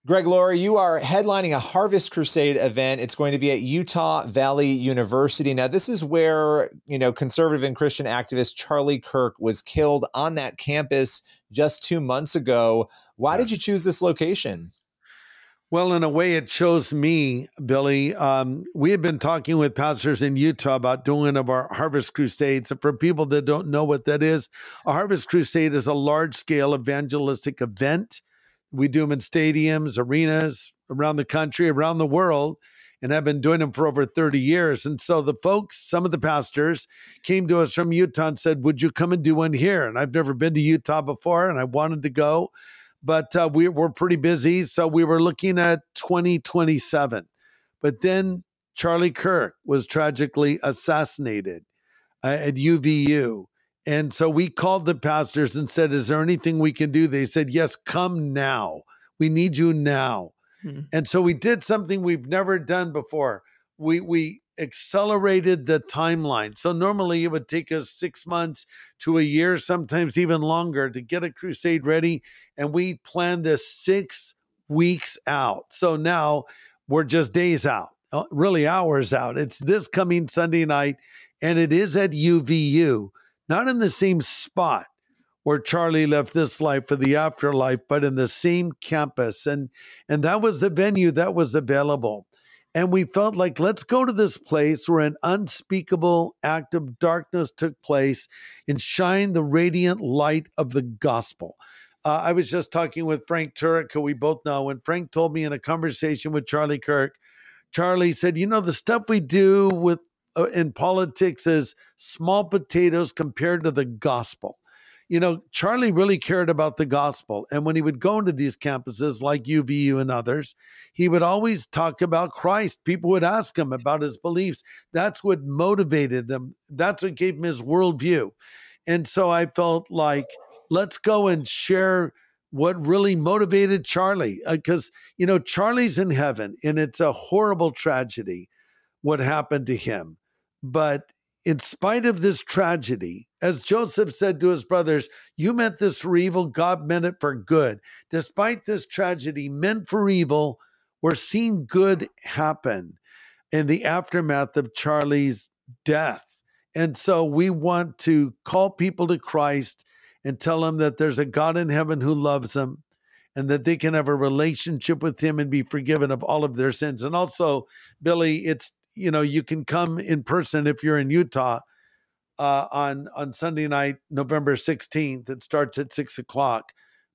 Greg Laurie, you are headlining a Harvest Crusade event. It's going to be at Utah Valley University. Now, this is where, conservative and Christian activist Charlie Kirk was killed on that campus just 2 months ago. Why did you choose this location? Well, in a way, it chose me, Billy. We had been talking with pastors in Utah about doing of our Harvest Crusades. And for people that don't know what that is, a Harvest Crusade is a large-scale evangelistic event. We do them in stadiums, arenas, around the country, around the world, and I've been doing them for over 30 years. And so the folks, some of the pastors, came to us from Utah and said, would you come and do one here? And I've never been to Utah before, and I wanted to go. But we're pretty busy, so we were looking at 2027. But then Charlie Kirk was tragically assassinated at UVU. And so we called the pastors and said, is there anything we can do? They said, yes, come now. We need you now. And so we did something we've never done before. We accelerated the timeline. So normally it would take us 6 months to a year, sometimes even longer, to get a crusade ready. And we planned this 6 weeks out. So now we're just days out, really hours out. It's this coming Sunday night, and it is at UVU, not in the same spot where Charlie left this life for the afterlife, but in the same campus. And that was the venue that was available. And we felt like, let's go to this place where an unspeakable act of darkness took place and shine the radiant light of the gospel. I was just talking with Frank Turek, who we both know, and Frank told me in a conversation with Charlie Kirk, Charlie said, the stuff we do with in politics is small potatoes compared to the gospel. Charlie really cared about the gospel. And when he would go into these campuses like UVU and others, he would always talk about Christ. People would ask him about his beliefs. That's what motivated them. That's what gave him his worldview. And so I felt like, let's go and share what really motivated Charlie. Because, Charlie's in heaven, and it's a horrible tragedy what happened to him. But in spite of this tragedy, as Joseph said to his brothers, you meant this for evil, God meant it for good. Despite this tragedy meant for evil, we're seeing good happen in the aftermath of Charlie's death. And so we want to call people to Christ and tell them that there's a God in heaven who loves them and that they can have a relationship with him and be forgiven of all of their sins. And also, Billy, it's you can come in person if you're in Utah on Sunday night, November 16th. It starts at 6:00.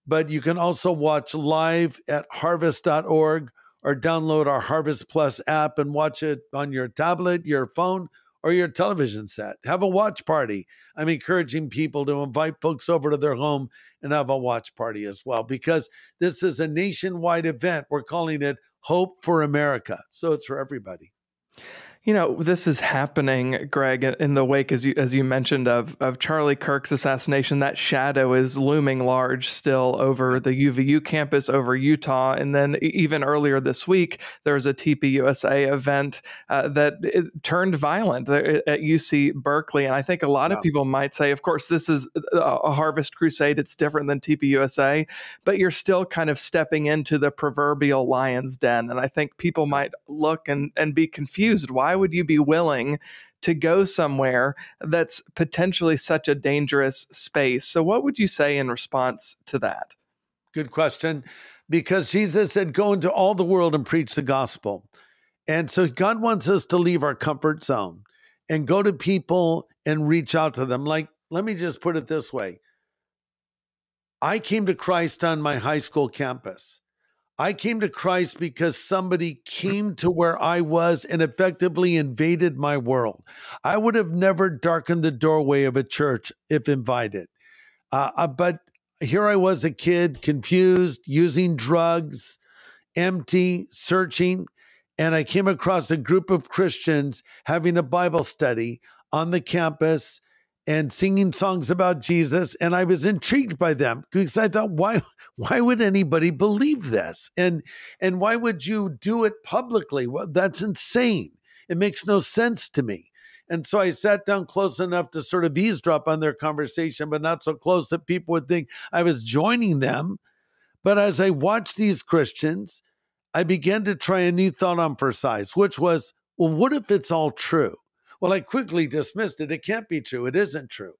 But you can also watch live at harvest.org or download our Harvest Plus app and watch it on your tablet, your phone, or your television set. Have a watch party. I'm encouraging people to invite folks over to their home and have a watch party as well, because this is a nationwide event. We're calling it Hope for America. So it's for everybody. This is happening, Greg, in the wake, as you mentioned, of Charlie Kirk's assassination. That shadow is looming large still over the UVU campus, over Utah. And then even earlier this week, there was a TPUSA event that turned violent at UC Berkeley. And I think a lot of people might say, of course, this is a Harvest Crusade. It's different than TPUSA, but you're still kind of stepping into the proverbial lion's den. And I think people might look and be confused. Why would you be willing to go somewhere that's potentially such a dangerous space? So what would you say in response to that? Good question. Because Jesus said, go into all the world and preach the gospel. And so God wants us to leave our comfort zone and go to people and reach out to them. Like, let me just put it this way. I came to Christ on my high school campus. I came to Christ because somebody came to where I was and effectively invaded my world. I would have never darkened the doorway of a church if invited. But here I was, a kid, confused, using drugs, empty, searching, and I came across a group of Christians having a Bible study on the campus and singing songs about Jesus. And I was intrigued by them because I thought, why would anybody believe this? And why would you do it publicly? Well, that's insane. It makes no sense to me. And so I sat down close enough to sort of eavesdrop on their conversation, but not so close that people would think I was joining them. But as I watched these Christians, I began to try a new thought on for size, which was, well, what if it's all true? Well, I quickly dismissed it. It can't be true. It isn't true.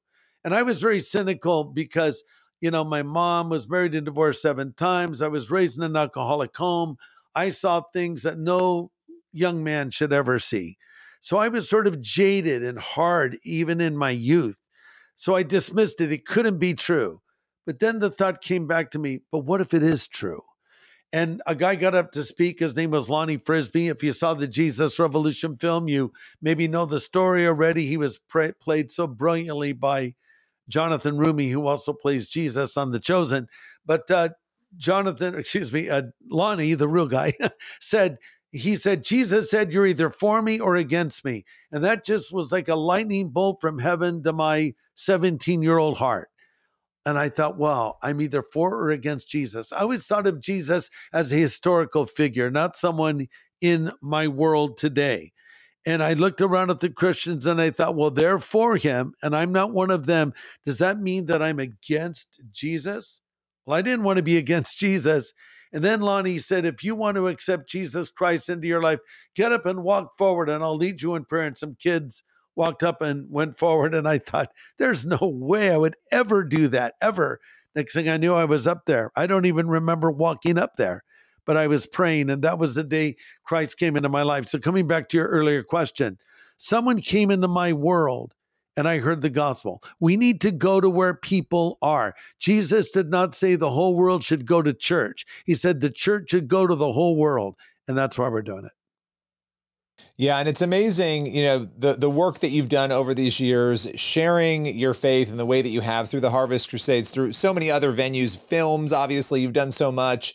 And I was very cynical because, my mom was married and divorced 7 times. I was raised in an alcoholic home. I saw things that no young man should ever see. So I was sort of jaded and hard, even in my youth. So I dismissed it. It couldn't be true. But then the thought came back to me, but what if it is true? And a guy got up to speak. His name was Lonnie Frisbee. If you saw the Jesus Revolution film, you maybe know the story already. He was played so brilliantly by Jonathan Rumi, who also plays Jesus on The Chosen. But Lonnie, the real guy, said, Jesus said, you're either for me or against me. And that just was like a lightning bolt from heaven to my 17-year-old heart. And I thought, well, I'm either for or against Jesus. I always thought of Jesus as a historical figure, not someone in my world today. And I looked around at the Christians and I thought, well, they're for him and I'm not one of them. Does that mean that I'm against Jesus? Well, I didn't want to be against Jesus. And then Lonnie said, if you want to accept Jesus Christ into your life, get up and walk forward and I'll lead you in prayer. And some kids walked up and went forward. And I thought, there's no way I would ever do that, ever. Next thing I knew, I was up there. I don't even remember walking up there, but I was praying. And that was the day Christ came into my life. So coming back to your earlier question, someone came into my world and I heard the gospel. We need to go to where people are. Jesus did not say the whole world should go to church. He said the church should go to the whole world. And that's why we're doing it. Yeah, and it's amazing, the work that you've done over these years, sharing your faith in the way that you have through the Harvest Crusades, through so many other venues, films, obviously, you've done so much.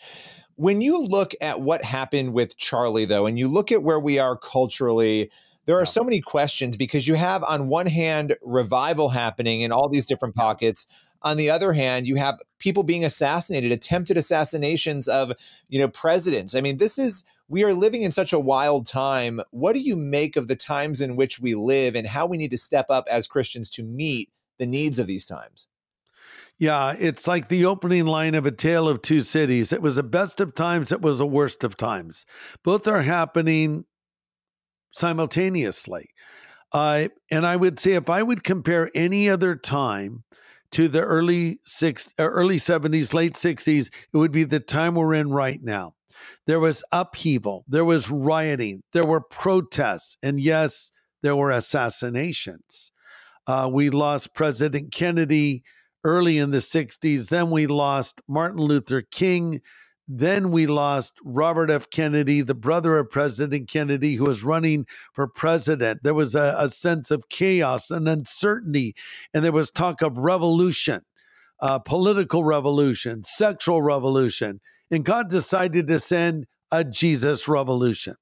When you look at what happened with Charlie, though, and you look at where we are culturally, there are so many questions because you have, on one hand, revival happening in all these different pockets. On the other hand, you have people being assassinated, attempted assassinations of, presidents. I mean, we are living in such a wild time. What do you make of the times in which we live and how we need to step up as Christians to meet the needs of these times? Yeah, it's like the opening line of A Tale of Two Cities. It was the best of times. It was the worst of times. Both are happening simultaneously. And I would say if I would compare any other time to the early 70s, late 60s, it would be the time we're in right now. There was upheaval, there was rioting, there were protests, and yes, there were assassinations. We lost President Kennedy early in the 60s. Then we lost Martin Luther King. Then we lost Robert F. Kennedy, the brother of President Kennedy, who was running for president. There was a sense of chaos and uncertainty, and there was talk of revolution, political revolution, sexual revolution. And God decided to send a Jesus revolution.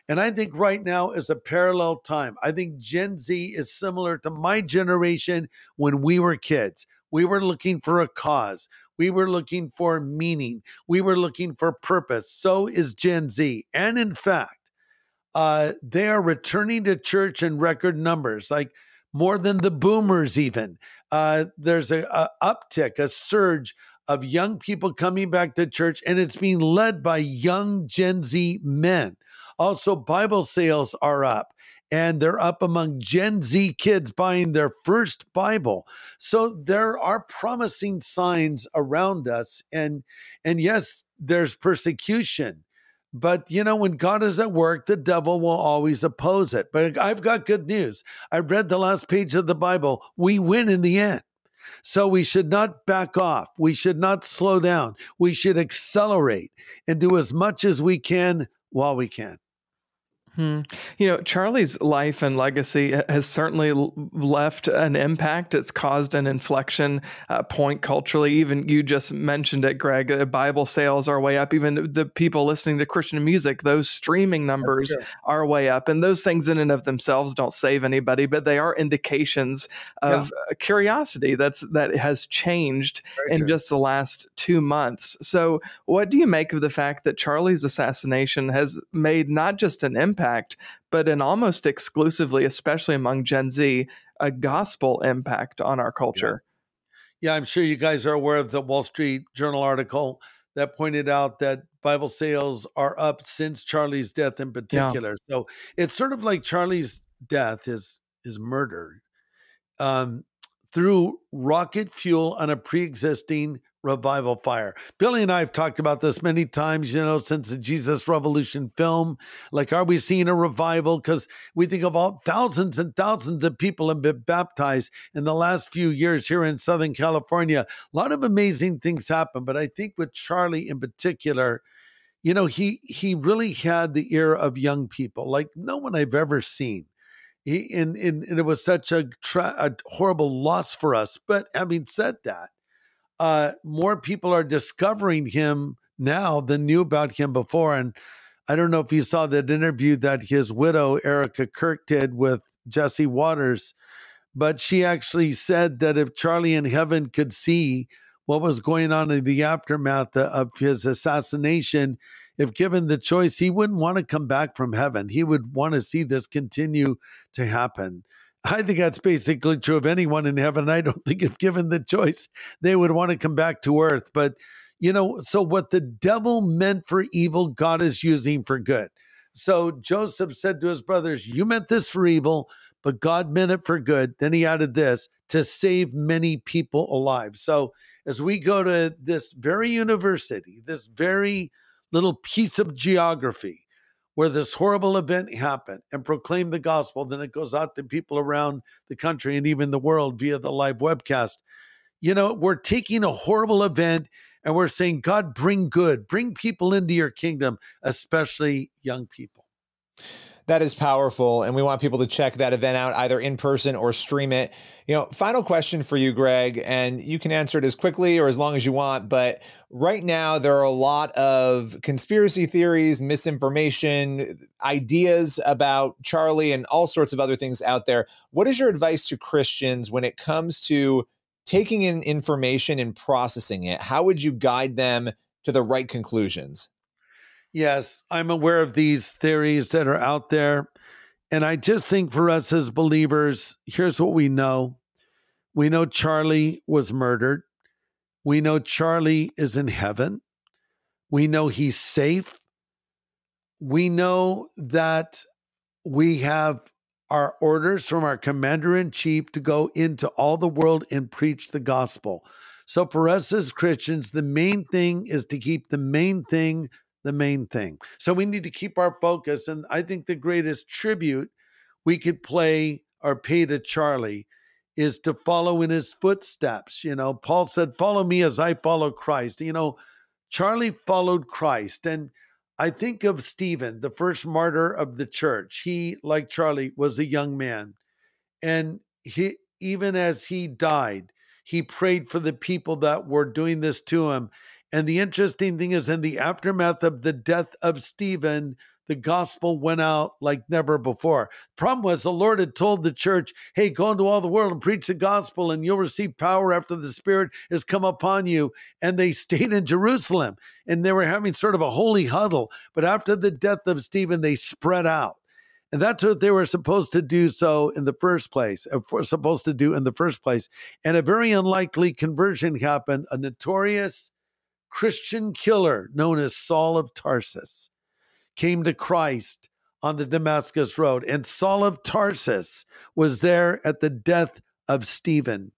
And I think right now is a parallel time. I think Gen Z is similar to my generation when we were kids. We were looking for a cause. We were looking for meaning. We were looking for purpose. So is Gen Z. And in fact, they are returning to church in record numbers, like more than the boomers even. There's a uptick, a surge of young people coming back to church, and it's being led by young Gen Z men. Also, Bible sales are up, and they're up among Gen Z kids buying their first Bible. So there are promising signs around us. And yes, there's persecution. But, when God is at work, the devil will always oppose it. But I've got good news. I've read the last page of the Bible. We win in the end. So we should not back off. We should not slow down. We should accelerate and do as much as we can while we can. Charlie's life and legacy has certainly left an impact. It's caused an inflection point culturally. Even you just mentioned it, Greg. Bible sales are way up. Even the people listening to Christian music, those streaming numbers are way up. And those things in and of themselves don't save anybody, but they are indications of curiosity that has changed in just the last 2 months. So what do you make of the fact that Charlie's assassination has made not just an impact, but an almost exclusively, especially among Gen Z, a gospel impact on our culture? Yeah, I'm sure you guys are aware of the Wall Street Journal article that pointed out that Bible sales are up since Charlie's death in Yeah. particular. So it's sort of like Charlie's death, his murder, through rocket fuel on a pre-existing revival fire. Billy and I have talked about this many times, since the Jesus Revolution film. Like, are we seeing a revival? Because we think of all thousands and thousands of people have been baptized in the last few years here in Southern California. A lot of amazing things happen, but I think with Charlie in particular, he really had the ear of young people, like no one I've ever seen. And it was such a horrible loss for us. But having said that, more people are discovering him now than knew about him before. And I don't know if you saw that interview that his widow, Erica Kirk, did with Jesse Waters, but she actually said that if Charlie in heaven could see what was going on in the aftermath of his assassination, if given the choice, he wouldn't want to come back from heaven. He would want to see this continue to happen. I think that's basically true of anyone in heaven. I don't think if given the choice, they would want to come back to earth. But, so what the devil meant for evil, God is using for good. So Joseph said to his brothers, you meant this for evil, but God meant it for good. Then he added this, to save many people alive. So as we go to this very university, this very little piece of geography where this horrible event happened, and proclaim the gospel, then it goes out to people around the country and even the world via the live webcast. We're taking a horrible event and we're saying, God, bring good, bring people into your kingdom, especially young people. That is powerful. And we want people to check that event out either in person or stream it. Final question for you, Greg, and you can answer it as quickly or as long as you want. But right now, there are a lot of conspiracy theories, misinformation, ideas about Charlie and all sorts of other things out there. What is your advice to Christians when it comes to taking in information and processing it? How would you guide them to the right conclusions? Yes, I'm aware of these theories that are out there. And I just think for us as believers, here's what we know. We know Charlie was murdered. We know Charlie is in heaven. We know he's safe. We know that we have our orders from our commander-in-chief to go into all the world and preach the gospel. So for us as Christians, the main thing is to keep the main thing the main thing. So we need to keep our focus. And I think the greatest tribute we could pay or pay to Charlie is to follow in his footsteps. Paul said, follow me as I follow Christ. Charlie followed Christ. And I think of Stephen, the first martyr of the church. He, like Charlie, was a young man. And he, even as he died, he prayed for the people that were doing this to him. And the interesting thing is, in the aftermath of the death of Stephen, the gospel went out like never before. Problem was, the Lord had told the church, hey, go into all the world and preach the gospel and you'll receive power after the Spirit has come upon you. And they stayed in Jerusalem and they were having sort of a holy huddle. But after the death of Stephen, they spread out. And that's what they were supposed to do in the first place. And a very unlikely conversion happened. A notorious Christian killer known as Saul of Tarsus came to Christ on the Damascus Road. And Saul of Tarsus was there at the death of Stephen.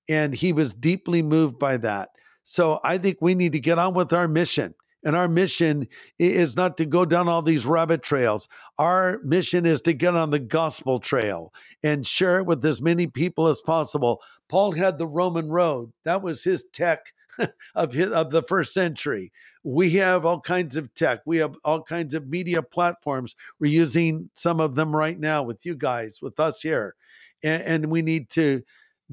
And he was deeply moved by that. So I think we need to get on with our mission. And our mission is not to go down all these rabbit trails. Our mission is to get on the gospel trail and share it with as many people as possible. Paul had the Roman road. That was his tech of the first century. We have all kinds of tech. We have all kinds of media platforms. We're using some of them right now with you guys, with us here. And we need to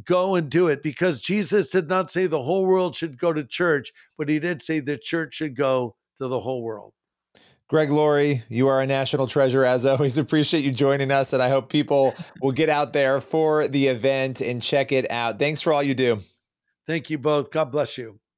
go and do it, because Jesus did not say the whole world should go to church, but he did say the church should go to the whole world. Greg Laurie, you are a national treasure as always. Appreciate you joining us, and I hope people will get out there for the event and check it out. Thanks for all you do. Thank you both. God bless you.